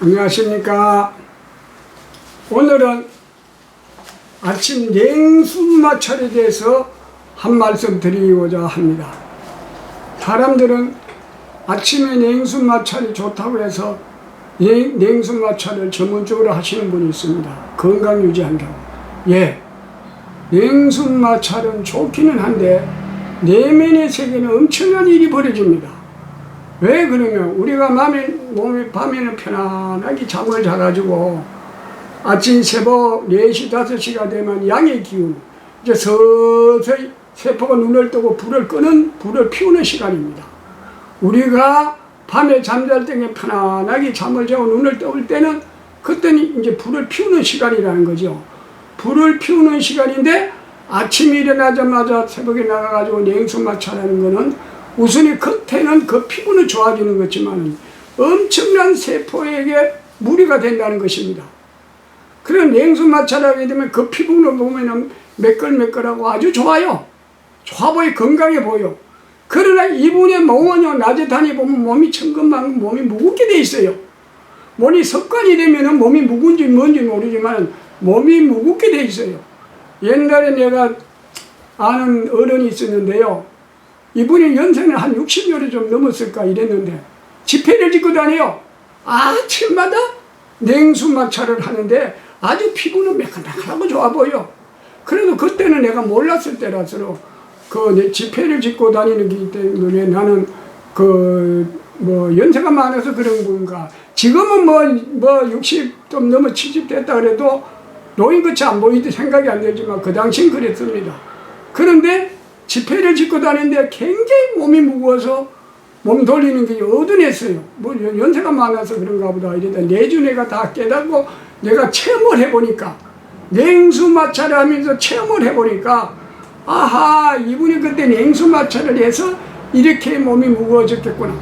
안녕하십니까. 오늘은 아침 냉수마찰에 대해서 한 말씀 드리고자 합니다. 사람들은 아침에 냉수마찰이 좋다고 해서 냉수마찰을 전문적으로 하시는 분이 있습니다. 건강 유지한다고. 예, 냉수마찰은 좋기는 한데 내면의 세계는 엄청난 일이 벌어집니다. 왜 그러면 우리가 몸이 밤에는 편안하게 잠을 자가지고 아침 새벽 4시 5시가 되면 양의 기운, 이제 서서히 세포가 눈을 뜨고 불을 피우는 시간입니다. 우리가 밤에 잠잘 때 편안하게 잠을 자고 눈을 떠올 때는 그때는 이제 불을 피우는 시간이라는 거죠. 불을 피우는 시간인데 아침에 일어나자마자 새벽에 나가가지고 냉수마찰하는 거는 우선이 겉에는 그 피부는 좋아지는 거지만 엄청난 세포에게 무리가 된다는 것입니다. 그런 냉수마찰하게 되면 그 피부를 보면 매끌매끌하고 아주 좋아요. 좋아 보여, 건강해 보여. 그러나 이분의 몸은요, 낮에 다니보면 몸이 천근만근 몸이 무겁게 돼 있어요. 몸이 습관이 되면 몸이 무거운지 뭔지 모르지만 몸이 무겁게 돼 있어요. 옛날에 내가 아는 어른이 있었는데요. 이분이 연세는 한 60년이 좀 넘었을까 이랬는데 지폐를 짚고 다녀요. 아침마다 냉수마찰을 하는데 아주 피부는 매끈매끈하고 좋아 보여. 그래도 그때는 내가 몰랐을 때라서 그 지폐를 짚고 다니는 기 때문에 나는 연세가 많아서 그런 건가. 지금은 60 좀 넘어 70 됐다 그래도 노인같이 안 보이도 생각이 안 되지만 그 당시엔 그랬습니다. 그런데 지폐를 짚고 다니는데 굉장히 몸이 무거워서 몸 돌리는 게 어둔했어요. 연세가 많아서 그런가 보다 이러다 내주내가 다 깨닫고 내가 체험을 해보니까 냉수마찰을 하면서 체험을 해보니까 아하, 이분이 그때 냉수마찰을 해서 이렇게 몸이 무거워졌겠구나.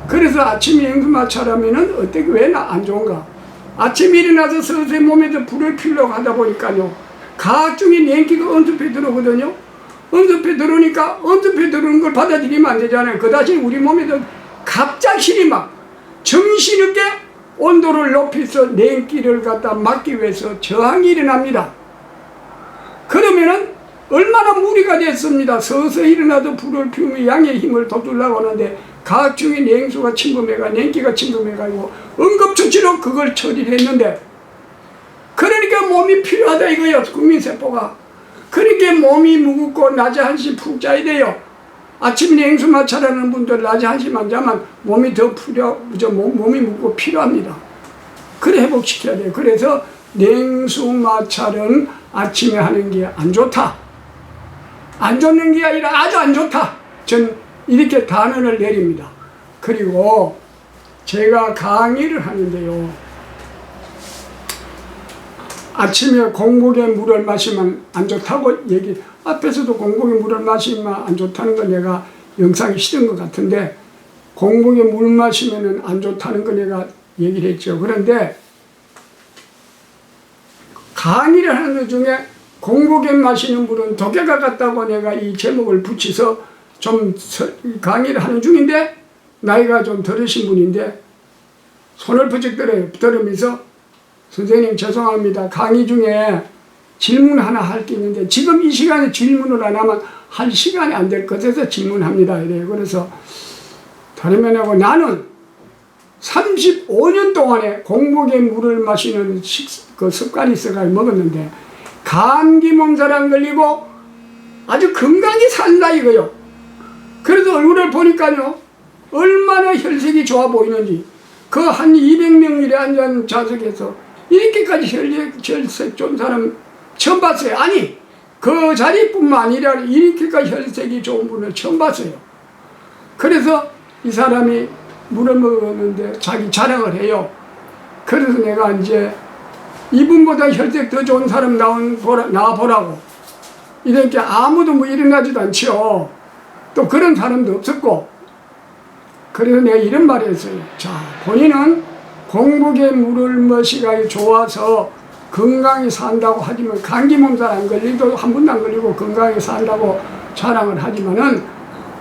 그래서 아침에 냉수마찰하면은 어떻게 왜 안 좋은가. 아침에 일어나서 서서히 몸에서 불을 피우려고 하다 보니까요, 가학 중에 냉기가 언뜻해 들어오거든요. 언뜻해 들어오니까 언뜻해 들어오는 걸 받아들이면 안 되잖아요. 그 대신 우리 몸에서 갑작스레 막 정신없게 온도를 높여서 냉기를 갖다 막기 위해서 저항이 일어납니다. 그러면은 얼마나 무리가 됐습니다. 서서히 일어나도 불을 피우며 양의 힘을 돋우려고 하는데 가학 중에 냉수가 침범해가 냉기가 침범해가지고 응급처치로 그걸 처리를 했는데, 그러니까 몸이 필요하다 이거예요. 국민세포가. 그러니까 몸이 무겁고 낮에 한시 푹 자야 돼요. 아침 냉수마찰하는 분들 낮에 한시만 자면 몸이 더 몸이 무겁고 필요합니다. 그래 회복시켜야 돼요. 그래서 냉수마찰은 아침에 하는 게 안 좋다. 안 좋는 게 아니라 아주 안 좋다. 전 이렇게 단언을 내립니다. 그리고 제가 강의를 하는데요. 아침에 공복에 물을 마시면 안 좋다고 앞에서도 공복에 물을 마시면 안 좋다는 걸 내가 영상에 실은 것 같은데, 공복에 물 마시면 안 좋다는 걸 내가 얘기를 했죠. 그런데 강의를 하는 도중에 공복에 마시는 물은 독해가 같다고 내가 이 제목을 붙여서 좀 강의를 하는 중인데, 나이가 좀 들으신 분인데 손을 부쩍 들으면서 선생님 죄송합니다. 강의 중에 질문 하나 할 게 있는데 지금 이 시간에 질문을 안 하면 할 시간이 안 될 것 같아서 질문합니다. 이래요. 그래서 다름이 아니고 나는 35년 동안에 공복에 물을 마시는 그 습관이 있어가지고 먹었는데 감기 몸살 안 걸리고 아주 건강히 산다 이거요. 그래서 얼굴을 보니까요, 얼마나 혈색이 좋아 보이는지. 그 한 200명 이래 앉은 좌석에서 이렇게까지 혈색 좋은 사람 처음 봤어요. 아니, 그 자리뿐만 아니라 이렇게까지 혈색이 좋은 분을 처음 봤어요. 그래서 이 사람이 물을 먹었는데 자기 자랑을 해요. 그래서 내가 이제 이분보다 혈색 더 좋은 사람 나와보라고. 이러니까 아무도 일어나지도 않죠. 또 그런 사람도 없었고. 그래서 내가 이런 말을 했어요. 자, 본인은 공복에 물을 마시기가 좋아서 건강히 산다고 하지만 감기 몸살 안 걸리도 한 번도 안 걸리고 건강히 산다고 자랑을 하지만은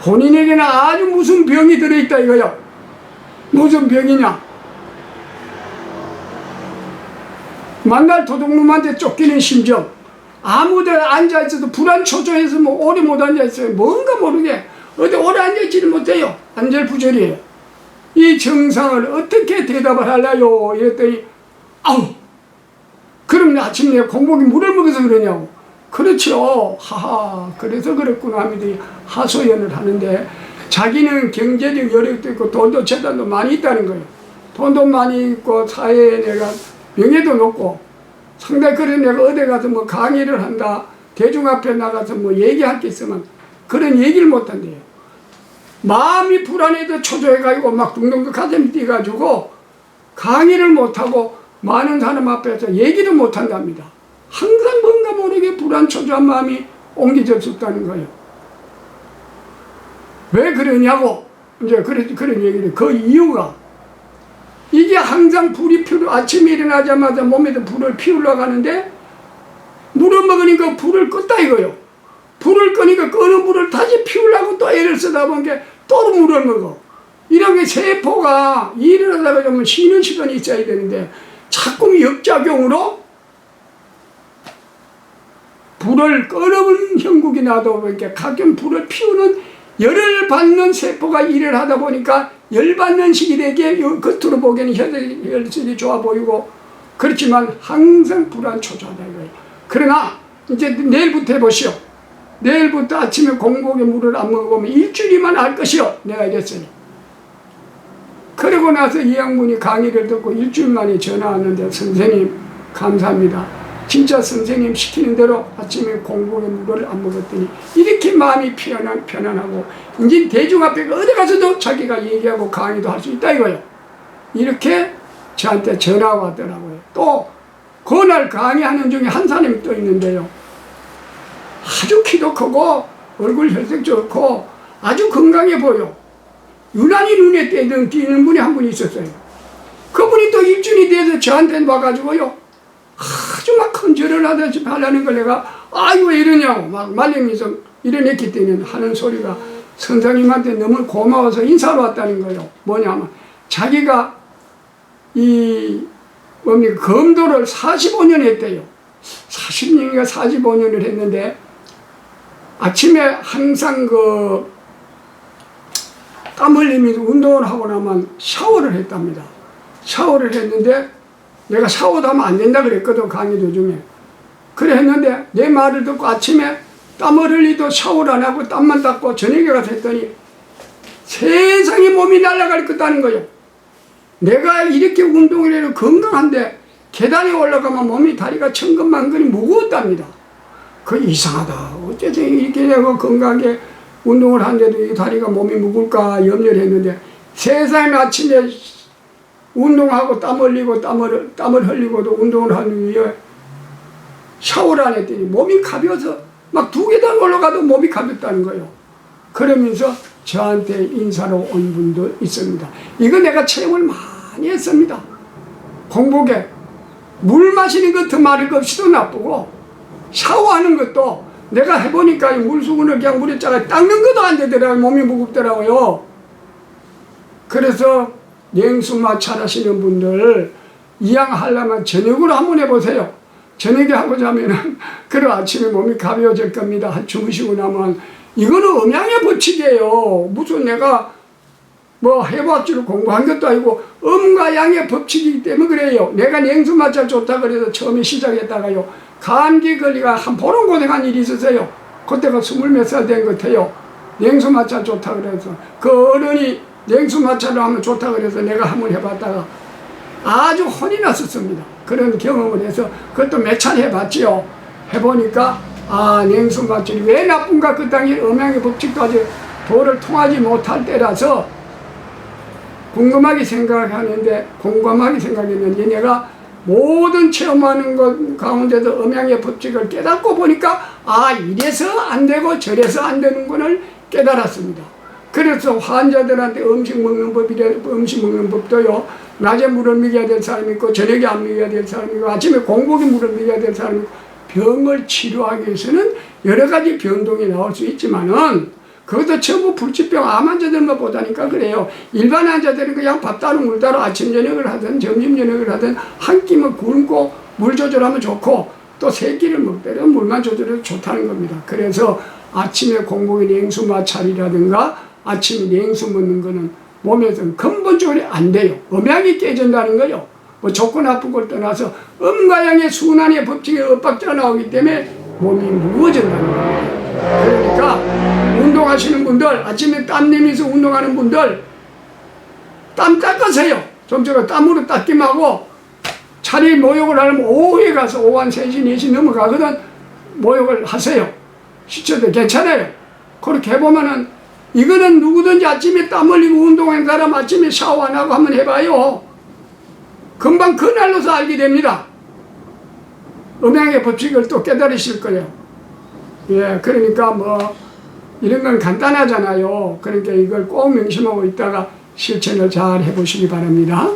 본인에게는 아주 무슨 병이 들어있다 이거요. 무슨 병이냐? 만날 도둑놈한테 쫓기는 심정. 아무데 앉아있어도 불안초조해서 뭐 오래 못 앉아있어요. 뭔가 모르게 어디 오래 앉아있지를 못해요. 안절부절이에요. 이 정상을 어떻게 대답을 하려요? 이랬더니 아우 그럼 아침에 공복에 물을 먹어서 그러냐고. 그렇죠. 하하 그래서 그렇구나 하면서 하소연을 하는데 자기는 경제적 여력도 있고 돈도 재산도 많이 있다는 거예요. 돈도 많이 있고 사회에 내가 명예도 높고 상당히 그래 내가 어디 가서 뭐 강의를 한다 대중 앞에 나가서 뭐 얘기할 게 있으면 그런 얘기를 못 한대요. 마음이 불안해도 초조해가지고 막 둥둥 가슴이 뛰어가지고 강의를 못하고 많은 사람 앞에서 얘기를 못한답니다. 항상 뭔가 모르게 불안 초조한 마음이 옮겨졌었다는 거예요. 왜 그러냐고 이제 그런 얘기를 그 이유가 이게 항상 불이 아침에 일어나자마자 몸에도 불을 피우려고 하는데 물을 먹으니까 불을 껐다 이거요. 불을 끄니까 끄는 불을 다시 피우려고 또 애를 쓰다 보니까 또 물을 먹어. 이런 게 세포가 일을 하다가 좀 쉬는 시간이 있어야 되는데 자꾸 역작용으로 불을 끄는 형국이 나다 보니까 가끔 불을 피우는 열을 받는 세포가 일을 하다 보니까 열 받는 식이되게 겉으로 보기에는 혈색이 좋아 보이고 그렇지만 항상 불안 초조하다 이거예요. 그러나 이제 내일부터 해보시오. 내일부터 아침에 공복에 물을 안 먹어보면 일주일이면 알 것이오. 내가 이랬어요. 그러고 나서 이 양반이 강의를 듣고 일주일 만에 전화 왔는데 선생님 감사합니다. 진짜 선생님 시키는 대로 아침에 공복에 물을 안 먹었더니 이렇게 마음이 편안하고 이제 대중 앞에 어디 가서도 자기가 얘기하고 강의도 할 수 있다 이거예요. 이렇게 저한테 전화가 왔더라고요. 또 그날 강의하는 중에 한 사람이 또 있는데요. 아주 키도 크고 얼굴 혈색 좋고 아주 건강해 보여. 유난히 눈에 띄는 분이 한 분이 있었어요. 그분이 또 일주일이 돼서 저한테 와가지고요. 아주 막 큰절을 하다시피 하려는 걸 내가 아이고 왜 이러냐고 막 말리면서 이래냈기 때문에 하는 소리가 선생님한테 너무 고마워서 인사로 왔다는 거예요. 뭐냐면 자기가 이 뭡니까 검도를 45년 했대요. 40년인가 45년을 했는데 아침에 항상 땀 흘리면서 운동을 하고 나면 샤워를 했답니다. 샤워를 했는데 내가 샤워도 하면 안 된다 그랬거든 강의 도중에. 그래 했는데 내 말을 듣고 아침에 땀을 흘리도 샤워를 안 하고 땀만 닦고 저녁에 가서 했더니 세상에 몸이 날아갈 것 같다는 거예요. 내가 이렇게 운동을 해도 건강한데 계단에 올라가면 몸이 다리가 천근만근이 무거웠답니다. 그 이상하다. 어째서 이렇게 내가 건강하게 운동을 하는데도 이 다리가 몸이 무거울까 염려를 했는데 세상에 아침에 운동하고 땀 흘리고 땀을 흘리고도 운동을 하는 위에 샤워를 안 했더니 몸이 가벼워서 막 2계단 올라가도 몸이 가볍다는 거예요. 그러면서 저한테 인사로 온 분도 있습니다. 이거 내가 체험을 많이 했습니다. 공복에 물 마시는 것도 말할 것 없이도 나쁘고 샤워하는 것도 내가 해보니까 물수건을 그냥 물에 짜가 닦는 것도 안 되더라고요. 몸이 무겁더라고요. 그래서 냉수마찰 하시는 분들 이왕 하려면 저녁으로 한번 해보세요. 저녁에 하고 자면은 그럼 아침에 몸이 가벼워질 겁니다. 주무시고 나면 이거는 음양의 법칙이에요. 무슨 내가 뭐 해봤지로 공부한 것도 아니고 음과 양의 법칙이기 때문에 그래요. 내가 냉수마찰 좋다 그래서 처음에 시작했다가요. 감기 걸리가 한 보름 고생한 일이 있었어요. 그때가 20몇 살 된 것 같아요. 냉수마찰 좋다 그래서 그 어른이 냉수마찰을 하면 좋다 그래서 내가 한번 해봤다가 아주 혼이 났었습니다. 그런 경험을 해서 그것도 몇 차례 해봤지요. 해보니까 아 냉수마찰이 왜 나쁜가 그 당시 음양의 법칙도 아직 도를 통하지 못할 때라서 궁금하게 생각하는데 공감하게 생각했는데 내가 모든 체험하는 것 가운데서 음양의 법칙을 깨닫고 보니까 아 이래서 안 되고 저래서 안 되는 것을 깨달았습니다. 그래서 환자들한테 음식 먹는 법도요. 낮에 물을 먹여야 될 사람이 있고 저녁에 안 먹여야 될 사람이 있고 아침에 공복에 물을 먹여야 될 사람이 있고 병을 치료하기 위해서는 여러 가지 변동이 나올 수 있지만은 그것도 전부 불치병 암 환자들만 보다니까 그래요. 일반 환자들은 그냥 밥 따로 물 따로 아침 저녁을 하든 점심 저녁을 하든 한 끼만 굶고 물 조절하면 좋고 또 새끼를 먹더라도 물만 조절해도 좋다는 겁니다. 그래서 아침에 공복에 냉수 마찰이라든가 아침에 냉수 먹는 거는 몸에서 근본적으로 안 돼요. 음양이 깨진다는 거요. 뭐 좋고 나쁘고를 떠나서 음과 양의 순환의 법칙에 엇박자가 나오기 때문에 몸이 무거워진다는 겁니다. 그러니까 운동하시는 분들, 아침에 땀 내면서 운동하는 분들 땀 닦으세요. 좀 전에 땀으로 닦기하고 차라리 모욕을 하려면 오후에 가서 오후 한 3시, 4시 넘어가거든 모욕을 하세요. 시켜도 괜찮아요. 그렇게 해보면은 이거는 누구든지 아침에 땀 흘리고 운동하는 사람 아침에 샤워 안 하고 한번 해봐요. 금방 그날로서 알게 됩니다. 음양의 법칙을 또 깨달으실 거예요. 예, 그러니까 뭐 이런 건 간단하잖아요. 그러니까 이걸 꼭 명심하고 있다가 실천을 잘 해보시기 바랍니다.